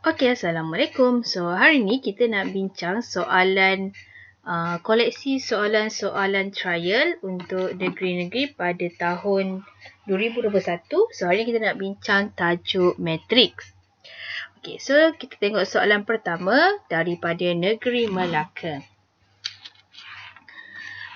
Okey, Assalamualaikum. So, hari ni kita nak bincang soalan koleksi soalan-soalan trial untuk negeri-negeri pada tahun 2021. So, hari ni kita nak bincang tajuk matriks. Okey, so kita tengok soalan pertama daripada negeri Melaka.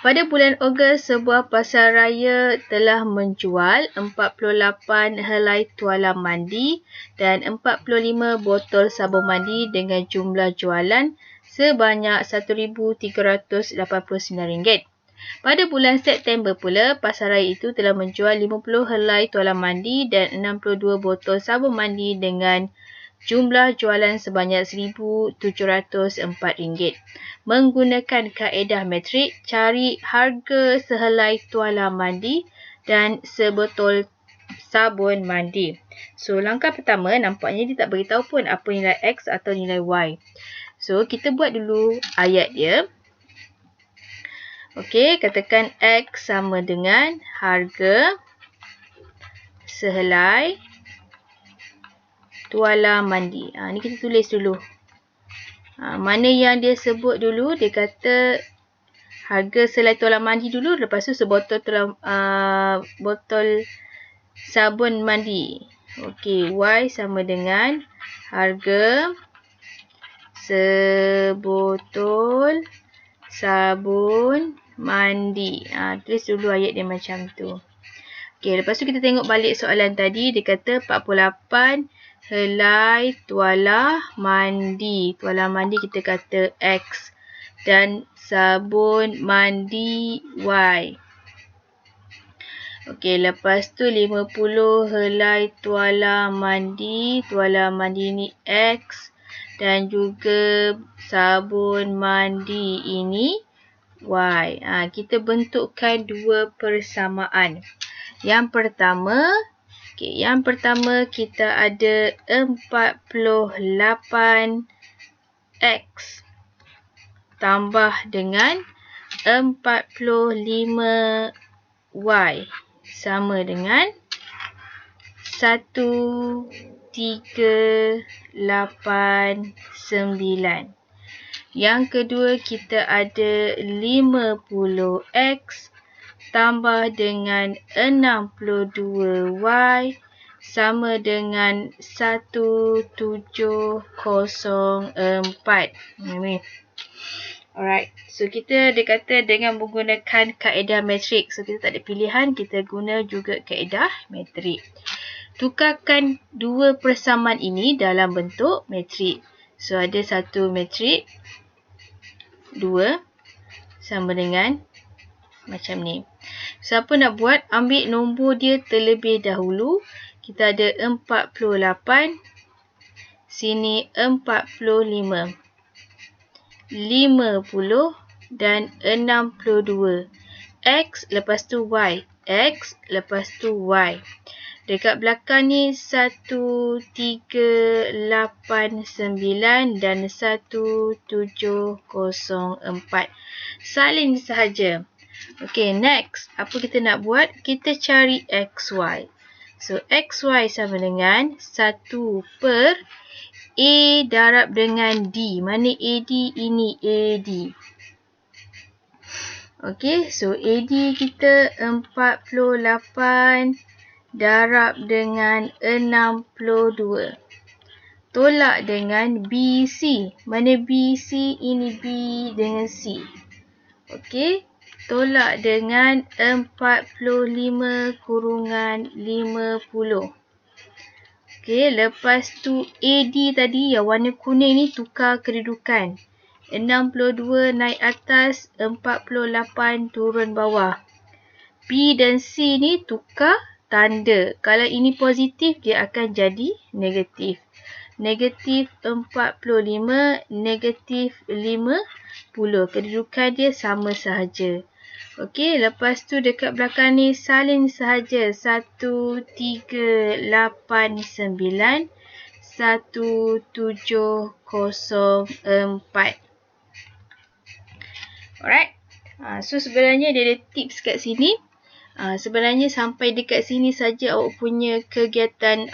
Pada bulan Ogos, sebuah pasaraya telah menjual 48 helai tuala mandi dan 45 botol sabun mandi dengan jumlah jualan sebanyak RM1,389. Pada bulan September pula, pasaraya itu telah menjual 50 helai tuala mandi dan 62 botol sabun mandi dengan jumlah jualan sebanyak RM1,704. Menggunakan kaedah metrik, cari harga sehelai tuala mandi dan sebotol sabun mandi. So, langkah pertama nampaknya dia tak beritahu pun apa nilai X atau nilai Y. So, kita buat dulu ayat dia. Okey, katakan X sama dengan harga sehelai tuala mandi. Ni kita tulis dulu. Mana yang dia sebut dulu, dia kata harga sehelai tuala mandi dulu, lepas tu sebotol botol sabun mandi. Okey, Y sama dengan harga sebotol sabun mandi. Tulis dulu ayat dia macam tu. Okey, lepas tu kita tengok balik soalan tadi. Dia kata 48 helai tuala mandi. Tuala mandi kita kata X. Dan sabun mandi Y. Okey, lepas tu 50 helai tuala mandi. Tuala mandi ni X. Dan juga sabun mandi ini Y. Kita bentukkan dua persamaan. Yang pertama kita ada 48 X tambah dengan 45 Y sama dengan 1389. Yang kedua kita ada 50 X tambah dengan 62 Y sama dengan 1704. Alright. So, dia kata dengan menggunakan kaedah metrik. So, kita tak ada pilihan. Kita guna juga kaedah metrik. Tukarkan dua persamaan ini dalam bentuk metrik. So, ada satu metrik. 2 sama dengan macam ni. Siapa nak buat, ambil nombor dia terlebih dahulu. Kita ada 48. Sini 45. 50 dan 62. X lepas tu Y. X lepas tu Y. Dekat belakang ni 1389 dan 1704. Salin sahaja. Okey, next. Apa kita nak buat? Kita cari XY. So, XY sama dengan 1 per A darab dengan D. Mana AD? Ini AD. Okey, so AD kita 48 darab dengan 62. Tolak dengan BC. Mana BC? Ini B dengan C. Okey, tolak dengan 45 kurungan 50. Okey, lepas tu AD tadi yang warna kuning ni tukar kedudukan. 62 naik atas, 48 turun bawah. B dan C ni tukar tanda. Kalau ini positif, dia akan jadi negatif. Negatif 45, negatif 50. Kedudukan dia sama sahaja. Okey, lepas tu dekat belakang ni salin sahaja. 1389, 1704. Alright. So sebenarnya dia ada tips kat sini. Sebenarnya sampai dekat sini saja awak punya kegiatan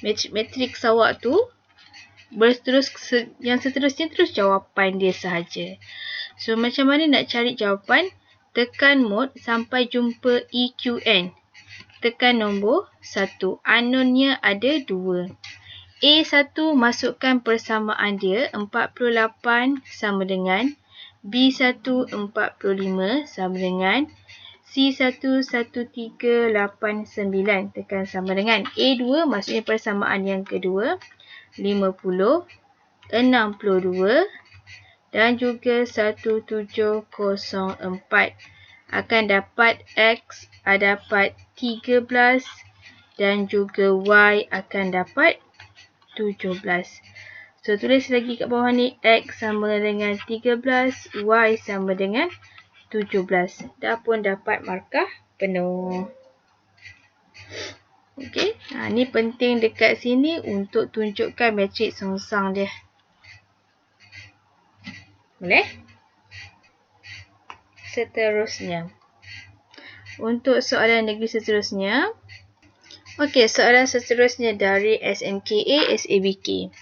matriks awak tu yang seterusnya terus jawapan dia sahaja. So macam mana nak cari jawapan? Tekan mode sampai jumpa EQN. Tekan nombor 1. Unknown-nya ada 2. A1 masukkan persamaan dia 48 sama dengan B1 45 sama dengan C1 1389 tekan sama dengan A2 maksudnya persamaan yang kedua 50 62 dan juga 1704 akan dapat X dapat 13 dan juga Y akan dapat 17. So tulis lagi kat bawah ni X sama dengan 13, Y sama dengan 17. Dah pun dapat markah penuh. Okey, ni penting dekat sini untuk tunjukkan matriks songsang dia. Boleh? Seterusnya. Untuk soalan negeri seterusnya. Okey, soalan seterusnya dari SMKA SABK.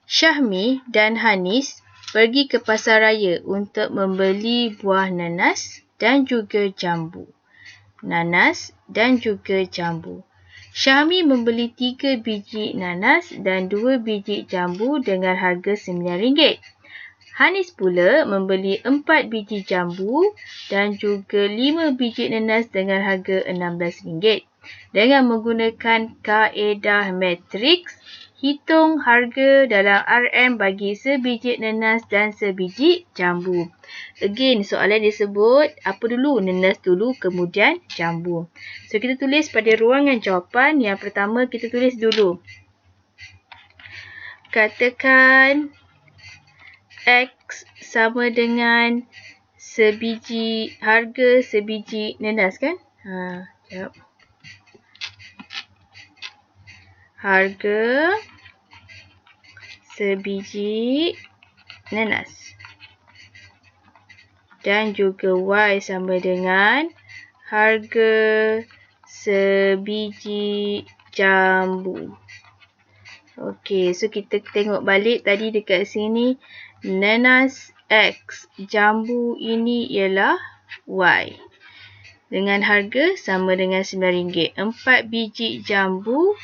Syahmi dan Hanis pergi ke pasar raya untuk membeli buah nanas dan juga jambu. Nanas dan juga jambu. Syahmi membeli 3 biji nanas dan 2 biji jambu dengan harga RM9. Hanis pula membeli 4 biji jambu dan juga 5 biji nanas dengan harga RM16. Dengan menggunakan kaedah matriks, hitung harga dalam RM bagi sebiji nanas dan sebiji jambu. Again, soalan disebut apa dulu? Nanas dulu, kemudian jambu. So, kita tulis pada ruangan jawapan. Yang pertama, kita tulis dulu. Katakan X sama dengan harga sebiji nanas kan? Sekejap. Harga sebiji nanas. Dan juga Y sama dengan harga sebiji jambu. Okey, so kita tengok balik tadi dekat sini. Nanas X, jambu ini ialah Y. Dengan harga sama dengan RM9. 4 biji jambu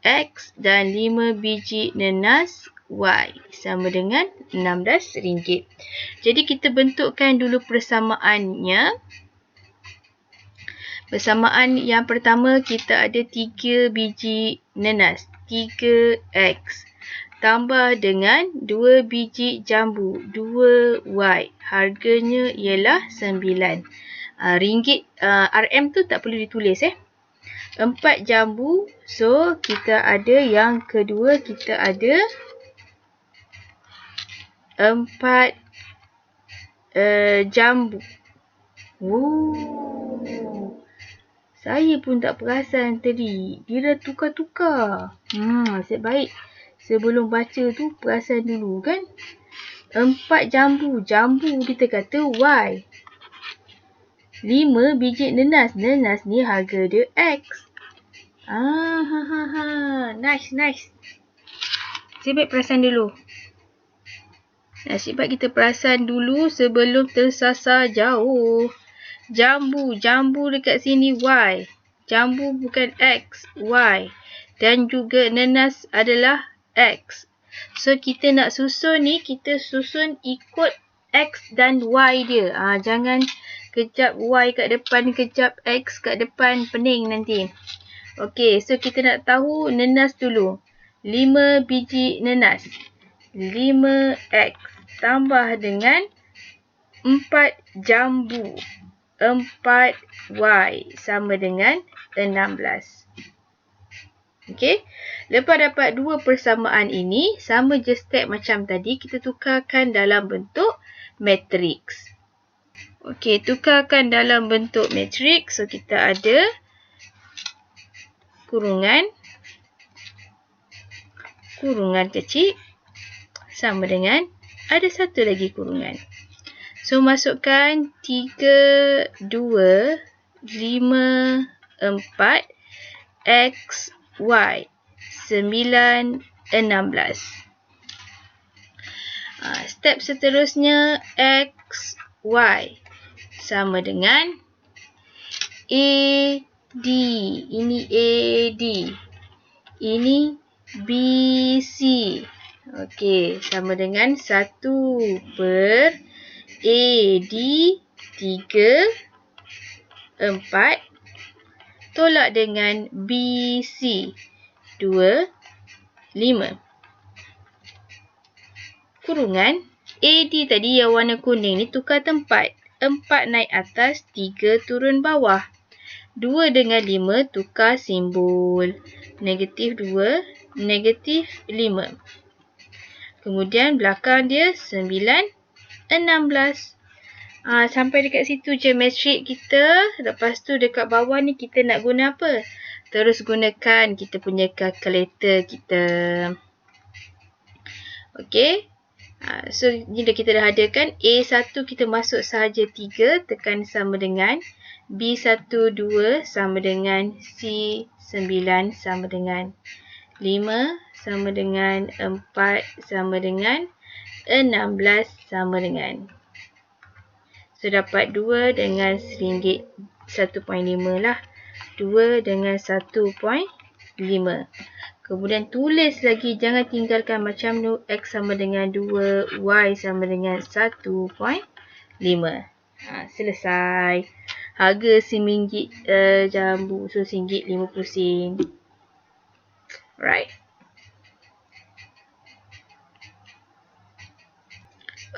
X dan 5 biji nanas Y sama dengan RM16. Jadi kita bentukkan dulu persamaannya. Persamaan yang pertama kita ada 3 biji nanas. 3X. Tambah dengan 2 biji jambu, 2Y. Harganya ialah RM9. RM tu tak perlu ditulis 4 jambu. So, kita ada yang kedua, kita ada 4 jambu. Saya pun tak perasan tadi. Dia dah tukar-tukar. Nasib baik. Sebelum baca tu perasan dulu kan. 4 jambu. Jambu kita kata Y. 5 biji nanas. Nanas ni harga dia X. Nice. Nasib baik perasan dulu. Nasib baik kita perasan dulu sebelum tersasar jauh. Jambu dekat sini Y. Jambu bukan X, Y. Dan juga nanas adalah X. So, kita nak susun ni, kita susun ikut X dan Y dia. Jangan kejap Y kat depan, kejap X kat depan. Pening nanti. Okey, so kita nak tahu nanas dulu. 5 biji nanas. 5X tambah dengan 4 jambu. 4Y sama dengan 16. Okey. Lepas dapat dua persamaan ini, sama je step macam tadi, kita tukarkan dalam bentuk matriks. Okey, tukarkan dalam bentuk matriks. So, kita ada kurungan kecil sama dengan ada satu lagi kurungan. So, masukkan 3, 2, 5, 4, X, Y. 9, 16. Step seterusnya X, Y sama dengan AD. Ini AD. Ini BC. Okey, sama dengan 1 per AD 3, 4 tolak dengan BC 2, 5. Kurungan AD tadi yang warna kuning ni tukar tempat. 4 naik atas, 3 turun bawah. 2 dengan 5 tukar simbol. Negatif 2, negatif 5. Kemudian belakang dia 9, 16. Sampai dekat situ je matrik kita. Lepas tu dekat bawah ni kita nak guna apa? Terus gunakan kita punya kalkulator kita. Okey. So ni kita dah adakan. A1 kita masuk sahaja 3. Tekan sama dengan. B1 2 sama dengan. C9 sama dengan 5 sama dengan 4 sama dengan 16 sama dengan. So dapat 2 dengan RM1.5 lah. 2 dengan 1.5. Kemudian tulis lagi, jangan tinggalkan macam tu. X sama dengan 2, Y sama dengan 1.5. Selesai. Harga RM1 jambu. So RM1.50. Right.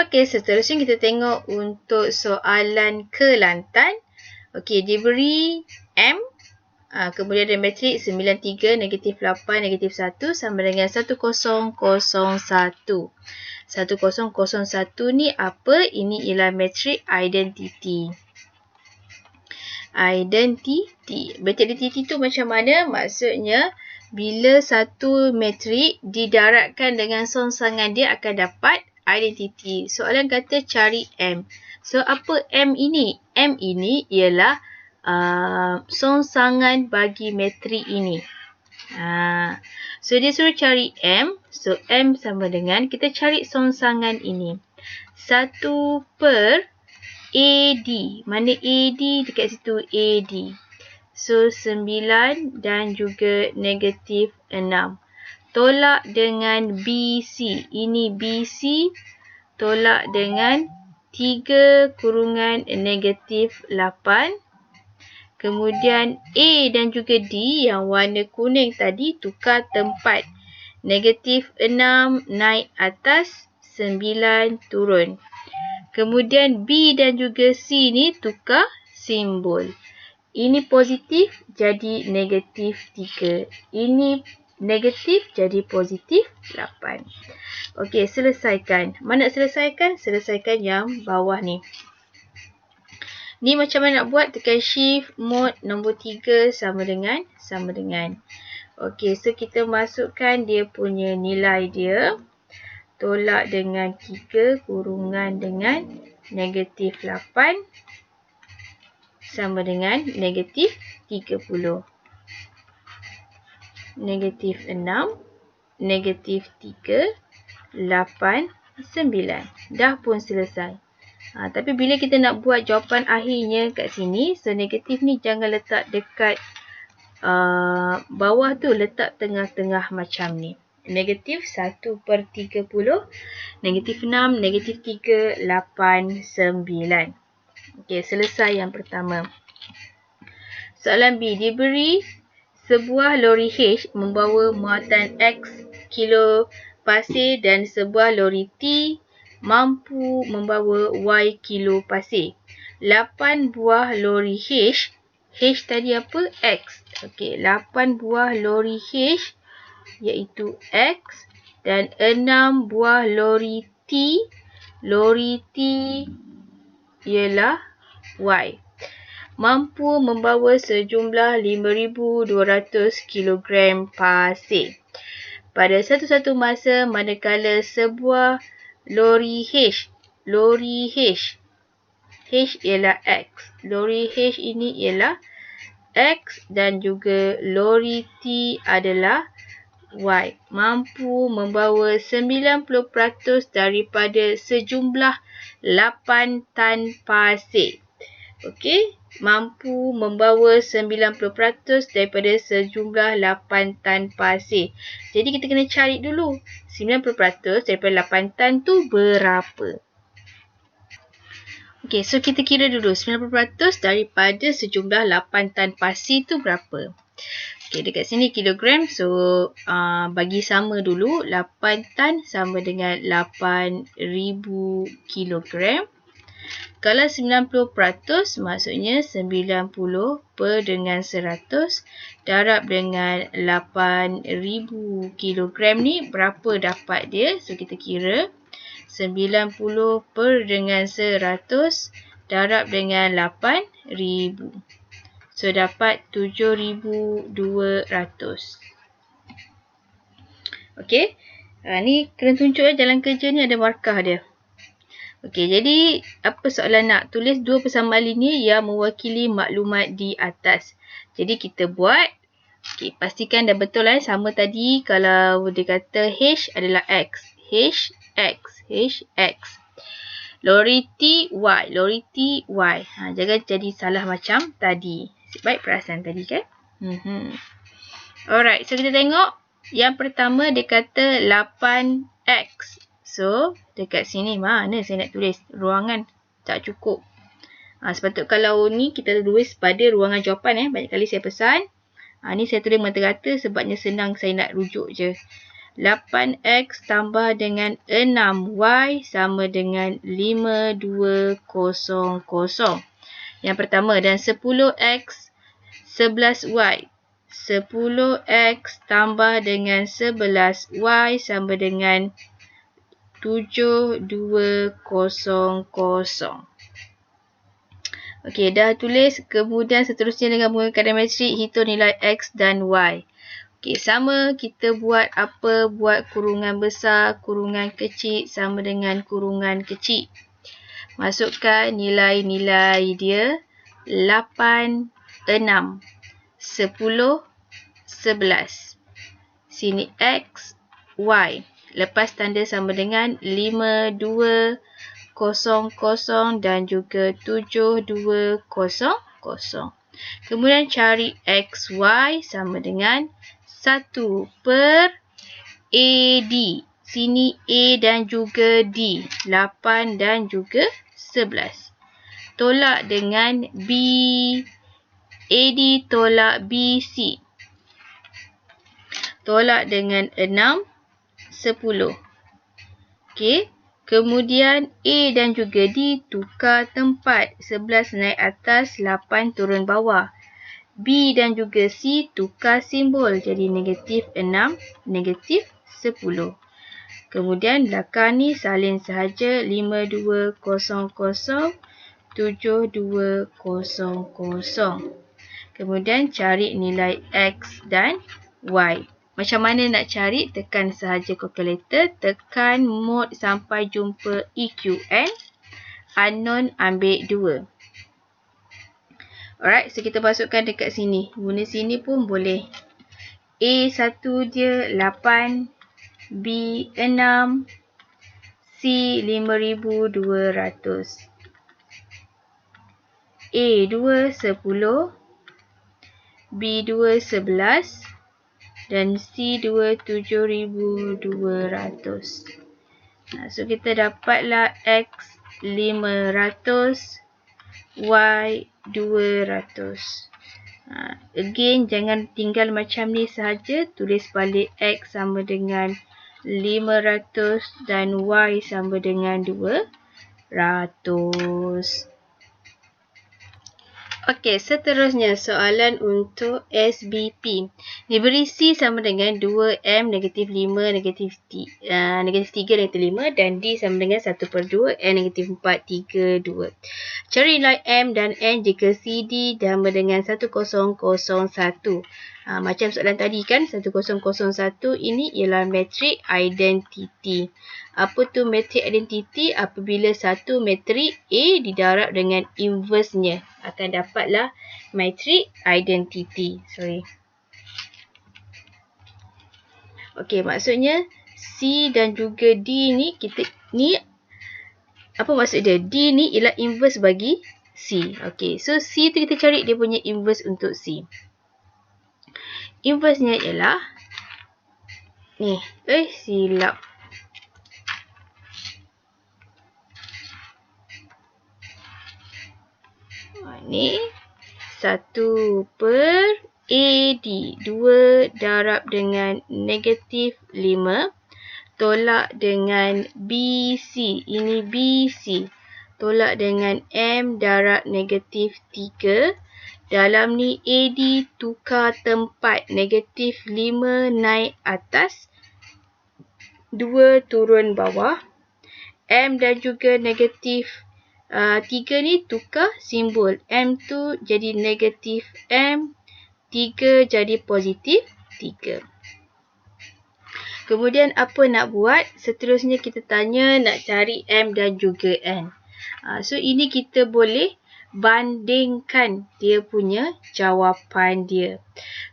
Okey, seterusnya kita tengok untuk soalan Kelantan. Okey, diberi M. Kemudian ada matrik 9, 3, negatif 8, negatif 1 sama dengan 1001. 1001 ni apa? Ini ialah matrik identity. Identity. Identity tu macam mana? Maksudnya, bila satu matrik didaratkan dengan songsangan dia akan dapat identity. Soalan kata cari M. So, apa M ini? M ini ialah songsangan bagi matrik ini. So dia suruh cari M. So M sama dengan kita cari songsangan ini. 1 per AD. Mana AD? Dekat situ AD. So 9 dan juga negatif 6. Tolak dengan BC. Ini BC. Tolak dengan 3 kurungan negatif 8. Kemudian A dan juga D yang warna kuning tadi tukar tempat. Negatif 6 naik atas, 9 turun. Kemudian B dan juga C ni tukar simbol. Ini positif jadi negatif 3. Ini negatif jadi positif 8. Okey, selesaikan. Mana nak selesaikan? Selesaikan yang bawah ni. Ni macam mana nak buat? Tekan shift mode nombor 3 sama dengan. Okey, so kita masukkan dia punya nilai dia. Tolak dengan 3 kurungan dengan negatif 8 sama dengan negatif 30. Negatif 6, negatif 3, 8, 9. Dah pun selesai. Tapi bila kita nak buat jawapan akhirnya kat sini, so negatif ni jangan letak dekat bawah tu, letak tengah-tengah macam ni. Negatif 1 per 30, negatif 6, negatif 3, 8, 9. Okey, selesai yang pertama. Soalan B, diberi sebuah lori H membawa muatan X kilo pasir dan sebuah lori T mampu membawa Y kilo pasir. 8 buah lori H. H tadi apa? X. Okey, 8 buah lori H iaitu X dan 6 buah lori T. Lori T ialah Y. Mampu membawa sejumlah 5,200 kilogram pasir. Pada satu-satu masa manakala sebuah lori H ialah X. Lori H ini ialah X dan juga lori T adalah Y mampu membawa 90% daripada sejumlah 8 tan pasir. Okey, mampu membawa 90% daripada sejumlah 8 tan pasir. Jadi kita kena cari dulu 90% daripada 8 tan tu berapa. Okey, so kita kira dulu 90% daripada sejumlah 8 tan pasir tu berapa. Okey, dekat sini kilogram. So, bagi sama dulu. 8 tan sama dengan 8,000 kilogram. Kalau 90% maksudnya 90 per dengan 100 darab dengan 8,000 kilogram ni berapa dapat dia. So, kita kira 90 per dengan 100 darab dengan 8,000. So, dapat 7,200. Okey. Ni kena tunjuk jalan kerja ni ada markah dia. Okey, jadi apa soalan nak? Tulis dua persamaan linear yang mewakili maklumat di atas. Jadi, kita buat. Okey, pastikan dah betul sama tadi. Kalau dia kata H adalah X. H, X. H, X. Loriti Y. Loriti Y. Jangan jadi salah macam tadi. Baik perasan tadi kan? Alright, so kita tengok. Yang pertama dia kata 8X. So, dekat sini mana saya nak tulis? Ruangan tak cukup. Sepatutnya kalau ni kita tulis pada ruangan jawapan. Banyak kali saya pesan. Ni saya tulis merata-rata sebabnya senang saya nak rujuk je. 8X tambah dengan 6Y sama dengan 5200. Yang pertama, dan 10X 11Y. 10X tambah dengan 11Y sama dengan 7200. Okey, dah tulis. Kemudian seterusnya dengan menggunakan kadar metrik, hitung nilai X dan Y. Okey, sama kita buat apa? Buat kurungan besar, kurungan kecil sama dengan kurungan kecil. Masukkan nilai-nilai dia 8, 6, 10, 11. Sini X, Y. Lepas tanda sama dengan 5200 dan juga 7200. Kemudian cari XY sama dengan 1 per AD. Sini A dan juga D. 8 dan juga 11. Tolak dengan B. AD tolak BC. Tolak dengan 6, 10. Okey. Kemudian A dan juga D tukar tempat. 11 naik atas, 8 turun bawah. B dan juga C tukar simbol. Jadi negatif 6, negatif 10. Kemudian belakang ni salin sahaja 5200, 7200. Kemudian cari nilai X dan Y. Macam mana nak cari? Tekan sahaja kalkulator. Tekan mode sampai jumpa EQN. Unknown ambil 2. Alright, so kita masukkan dekat sini. Guna sini pun boleh. A1 dia 8. B 6. C 5200. A2 10. B2 11. Dan C2 7200. So kita dapatlah X 500. Y 200. Again, jangan tinggal macam ni sahaja. Tulis balik X sama dengan 500 dan Y sama dengan 200. Okey, seterusnya soalan untuk SBP. Diberi C sama dengan 2M negatif 5 negatif 3 negatif 5 dan D sama dengan 1/2 N negatif 4 3 2. Cari nilai M dan N jika CD sama dengan 1001. Macam soalan tadi kan, 1001 ini ialah metrik identiti. Apa tu metrik identiti? Apabila satu metrik A didarab dengan inverse-nya, akan dapatlah metrik identiti. Okey, maksudnya C dan juga D ni apa maksud dia? D ni ialah inverse bagi C. Okey, so C tu kita cari dia punya inverse untuk C. Inverse-nya ialah ni. Silap. Ni 1 per AD. 2 darab dengan negatif 5. Tolak dengan BC. Ini BC. Tolak dengan M darab negatif 3. Dalam ni AD tukar tempat. Negatif 5 naik atas. 2 turun bawah. M dan juga negatif 3 ni tukar simbol. M tu jadi negatif M. 3 jadi positif 3. Kemudian apa nak buat? Seterusnya kita tanya nak cari M dan juga N. So ini kita boleh bandingkan dia punya jawapan dia.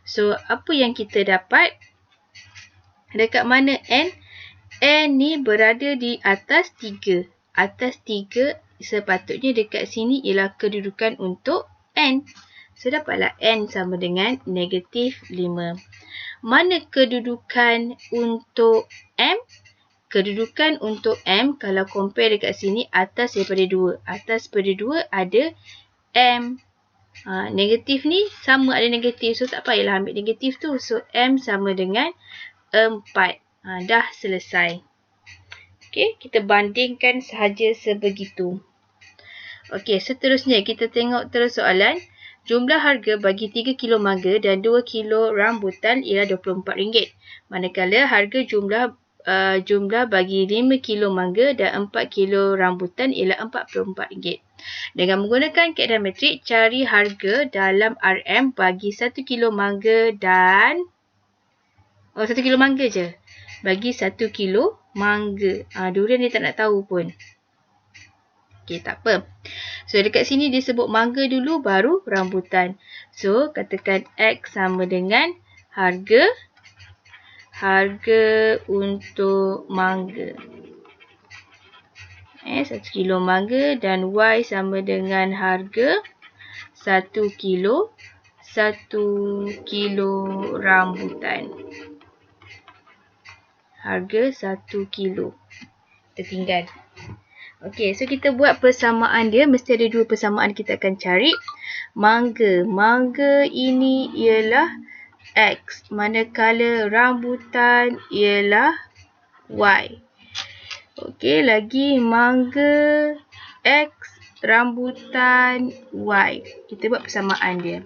So apa yang kita dapat? Dekat mana N? N ni berada di atas 3. Atas 3 sepatutnya dekat sini ialah kedudukan untuk N. So dapatlah N sama dengan negatif 5. Mana kedudukan untuk M? Kedudukan untuk M kalau compare dekat sini atas daripada 2. Atas daripada 2 ada M. Negatif ni sama ada negatif. So tak payahlah ambil negatif tu. So M sama dengan 4. Dah selesai. Okey, kita bandingkan sahaja sebegitu. Okey, seterusnya kita tengok terus soalan. Jumlah harga bagi 3 kilo mangga dan 2 kilo rambutan ialah RM24. Manakala harga jumlah bagi 5 kilo mangga dan 4 kilo rambutan ialah RM44. Dengan menggunakan kaedah metrik, cari harga dalam RM bagi 1 kilo mangga dan 1 kilo mangga je. Bagi 1 kilo mangga. Durian dia tak nak tahu pun. Okey, tak apa. So, dekat sini dia sebut mangga dulu, baru rambutan. So, katakan X sama dengan harga untuk mangga. 1 kilo mangga dan Y sama dengan harga 1 kilo rambutan. Harga 1 kilo. Tertinggal. Okey, so kita buat persamaan dia. Mesti ada dua persamaan kita akan cari. Mangga. Mangga ini ialah X. Manakala rambutan ialah Y. Okey, lagi mangga X, rambutan Y. Kita buat persamaan dia.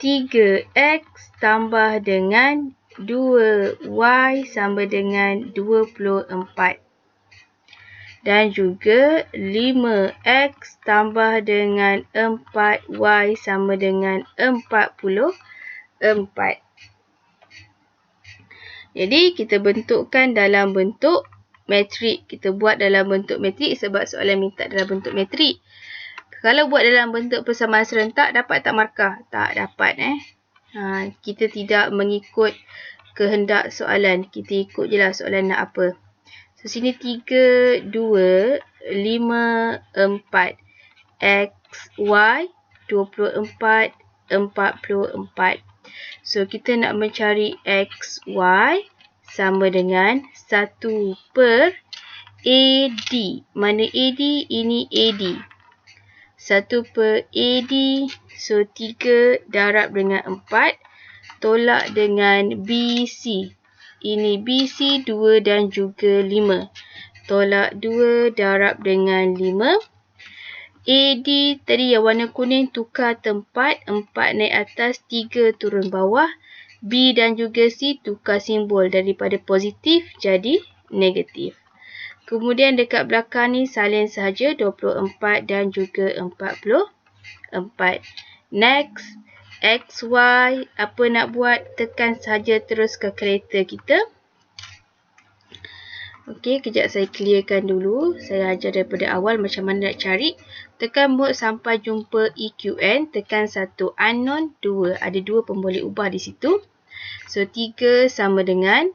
3X tambah dengan 2Y sama dengan 24. Dan juga 5X tambah dengan 4Y sama dengan 44. Jadi, kita bentukkan dalam bentuk metrik. Kita buat dalam bentuk metrik sebab soalan minta dalam bentuk metrik. Kalau buat dalam bentuk persamaan serentak, dapat tak markah? Tak dapat. Kita tidak mengikut kehendak soalan. Kita ikut je lah soalan nak apa. So, sini 3, 2, 5, 4. X, Y, 24, 44. So, kita nak mencari X, Y sama dengan 1 per AD. Mana AD? Ini AD. 1 per AD. So, 3 darab dengan 4. Tolak dengan BC. Ini BC 2 dan juga 5. Tolak 2 darab dengan 5. AD tadi yang warna kuning tukar tempat. 4 naik atas, 3 turun bawah. B dan juga C tukar simbol daripada positif jadi negatif. Kemudian dekat belakang ni salin sahaja 24 dan juga 44. Next. X, Y, apa nak buat? Tekan saja terus kalkulator kita. Okey, kejap saya clearkan dulu. Saya ajar daripada awal macam mana nak cari. Tekan mode sampai jumpa EQN. Tekan 1 unknown, 2. Ada 2 pemboleh ubah di situ. So 3 sama dengan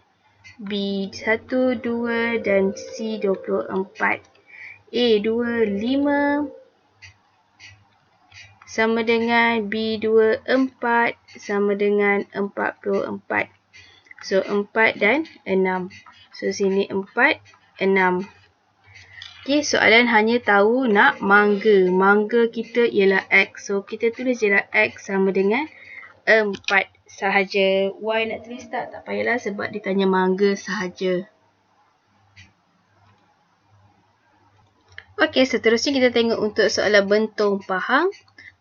B 1, 2 dan C 24. A 2, 5 sama dengan B 2, 4 sama dengan 44. So 4 dan 6. So sini 4, 6. Okey, soalan hanya tahu nak mangga. Mangga kita ialah X. So kita tulis je lah X sama dengan 4 sahaja. Y nak tulis tak? Tak payahlah sebab dia tanya mangga sahaja. Okey, seterusnya kita tengok untuk soalan bentong pahang.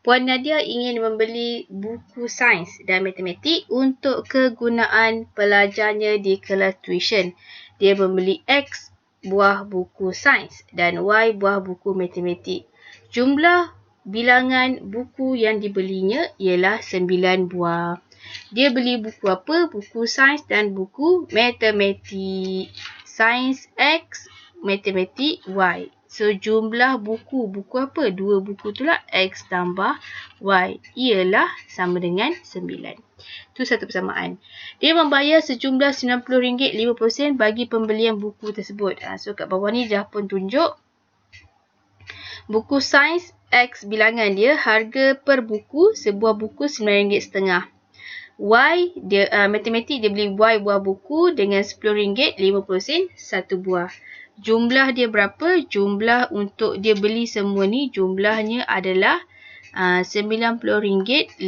Puan Nadia ingin membeli buku sains dan matematik untuk kegunaan pelajarnya di kelas tuition. Dia membeli X buah buku sains dan Y buah buku matematik. Jumlah bilangan buku yang dibelinya ialah 9 buah. Dia beli buku apa? Buku sains dan buku matematik. Sains X, matematik Y. So, jumlah buku. Buku apa? 2 buku itulah X tambah Y. Ialah sama dengan 9. Itu satu persamaan. Dia membayar sejumlah RM90 50% bagi pembelian buku tersebut. So, kat bawah ni dah pun tunjuk. Buku sains X bilangan dia, harga per buku, sebuah buku RM9.50. Y, matematik dia beli Y buah buku dengan RM10.50 satu buah. Jumlah dia berapa? Jumlah untuk dia beli semua ni jumlahnya adalah RM90.50.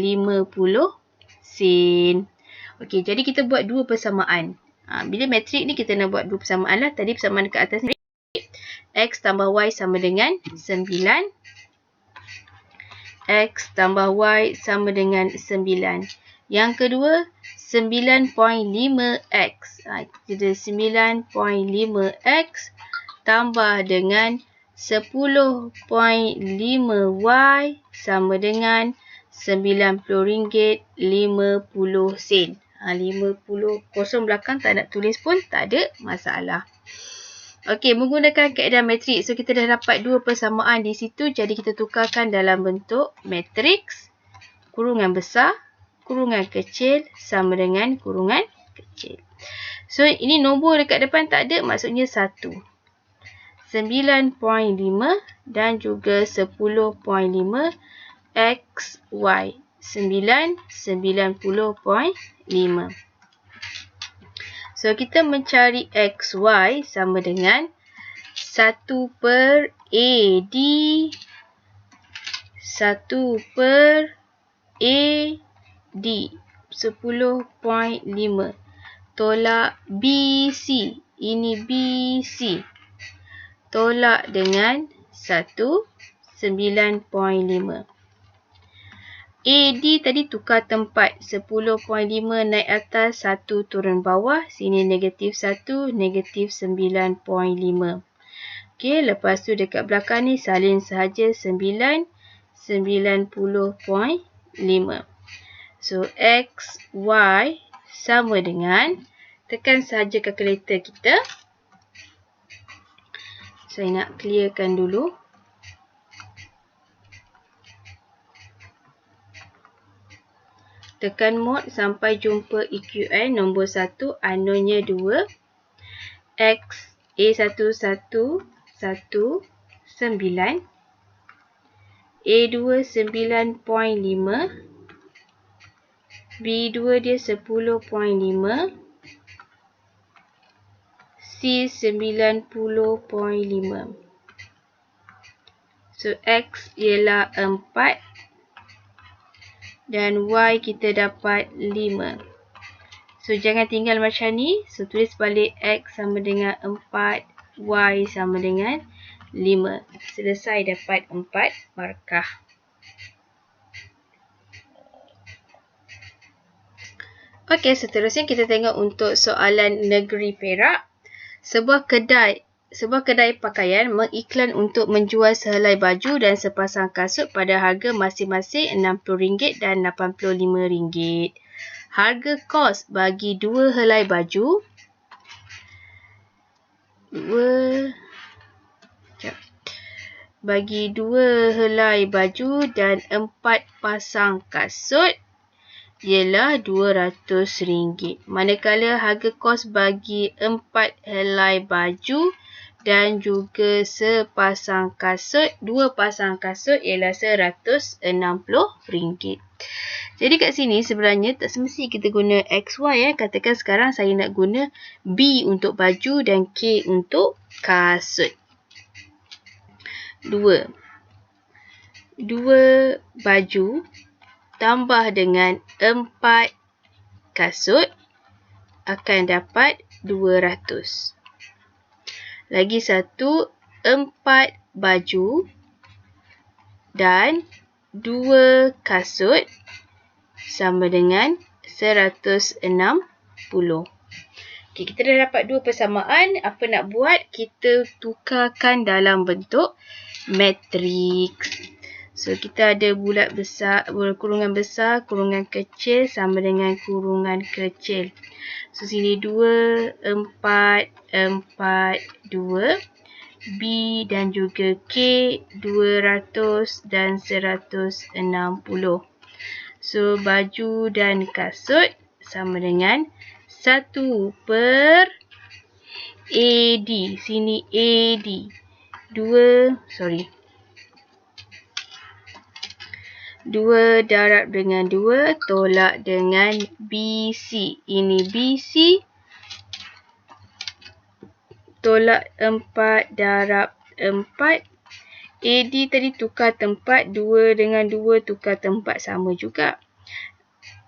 Okey, jadi kita buat dua persamaan. Bila matrik ni kita nak buat dua persamaan lah. Tadi persamaan dekat atas ni X tambah Y sama dengan 9. X tambah Y sama dengan 9. Yang kedua 9.5x. Jadi 9.5x tambah dengan 10.5y sama dengan RM90.50. 50 kosong belakang tak nak tulis pun tak ada masalah. Okey, menggunakan kaedah matriks. So kita dah dapat dua persamaan di situ. Jadi kita tukarkan dalam bentuk matriks. Kurungan besar, kurungan kecil sama dengan kurungan kecil. So ini nombor dekat depan tak ada, maksudnya 1. 9.5 dan juga 10.5 XY. 90.5. So kita mencari XY sama dengan 1 per AD 1 per AD 10.5 tolak BC, ini BC, tolak dengan 1 9.5. AD tadi tukar tempat, 10.5 naik atas, 1 turun bawah, sini negatif 1, negatif 9.5. Okey, lepas tu dekat belakang ni salin sahaja 9, 90.5. So, X, Y sama dengan, tekan sahaja kalkulator kita. Saya nak clearkan dulu. Tekan mod sampai jumpa EQN nombor 1, unknown-nya 2. X, A1, 1, 9. A2, 9.5. B2 dia 10.5. C, 90.5. So, X ialah 4. Dan Y kita dapat 5. So, jangan tinggal macam ni. So, tulis balik X sama dengan 4. Y sama dengan 5. Selesai dapat 4 markah. Okey, seterusnya kita tengok untuk soalan negeri Perak. Sebuah kedai pakaian mengiklan untuk menjual sehelai baju dan sepasang kasut pada harga masing-masing RM60 dan RM85. Harga kos bagi 2 helai baju dan 4 pasang kasut ialah RM200. Manakala harga kos bagi 4 helai baju dan juga sepasang kasut, 2 pasang kasut ialah RM160. Jadi kat sini sebenarnya tak semesti kita guna XY. Katakan sekarang saya nak guna B untuk baju dan K untuk kasut. 2 baju tambah dengan 4 kasut akan dapat 200. Lagi satu, 4 baju dan 2 kasut sama dengan 160. Okay, kita dah dapat 2 persamaan. Apa nak buat? Kita tukarkan dalam bentuk matriks. So, kita ada bulat besar, kurungan besar, kurungan kecil sama dengan kurungan kecil. So, sini 2, 4, 4, 2. B dan juga K 200 dan 160. So, baju dan kasut sama dengan 1 per AD. Sini AD. 2 darab dengan 2 tolak dengan BC. Ini BC tolak 4 darab 4. AD tadi tukar tempat, 2 dengan 2 tukar tempat sama juga.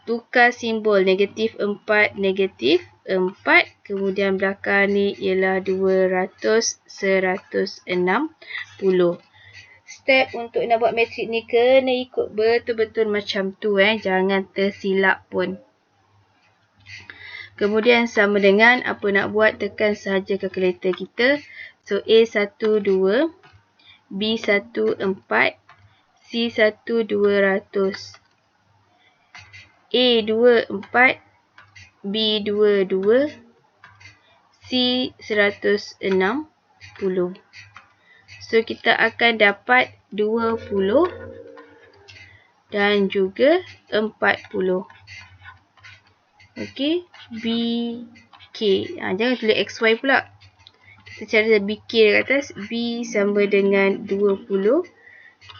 Tukar simbol negatif 4, negatif 4. Kemudian belakang ni ialah 200, 160. Step untuk nak buat matrik ni kena ikut betul-betul macam tu. Jangan tersilap pun. Kemudian sama dengan apa nak buat, tekan sahaja kalkulator kita. So, A1 2, B1 4, C1 200. A2 4, B2 2, C 160. So, kita akan dapat 20 dan juga 40. Okey, BK. Jangan tulis XY pula. Kita cari BK dekat atas. B sama dengan 20.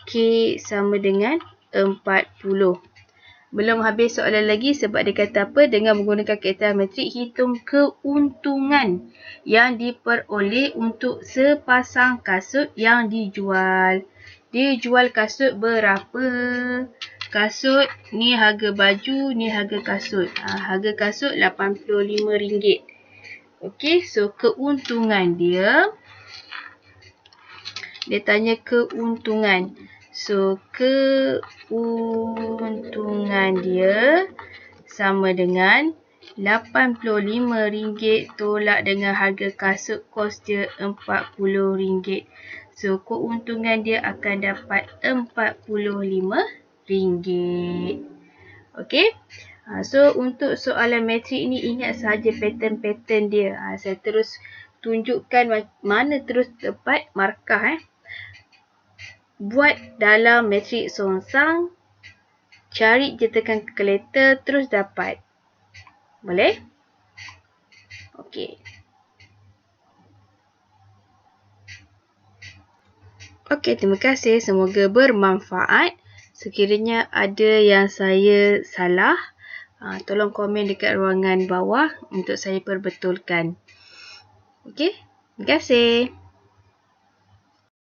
K sama dengan 40. Belum habis soalan lagi sebab dia kata apa? Dengan menggunakan kaedah metrik, hitung keuntungan yang diperoleh untuk sepasang kasut yang dijual. Dia jual kasut berapa? Kasut, ni harga baju, ni harga kasut. Harga kasut RM85. Okey, so keuntungan dia. Dia tanya keuntungan. So, keuntungan dia sama dengan RM85 tolak dengan harga kasut kos dia RM40. So, keuntungan dia akan dapat RM45. Okey. So, untuk soalan matrik ni ingat sahaja pattern-pattern dia. Saya terus tunjukkan mana terus tepat markah. Buat dalam matrik songsang, cari je tekan kalkulator, terus dapat. Boleh? Okey. Okey, terima kasih. Semoga bermanfaat. Sekiranya ada yang saya salah, tolong komen dekat ruangan bawah untuk saya perbetulkan. Okey, terima kasih.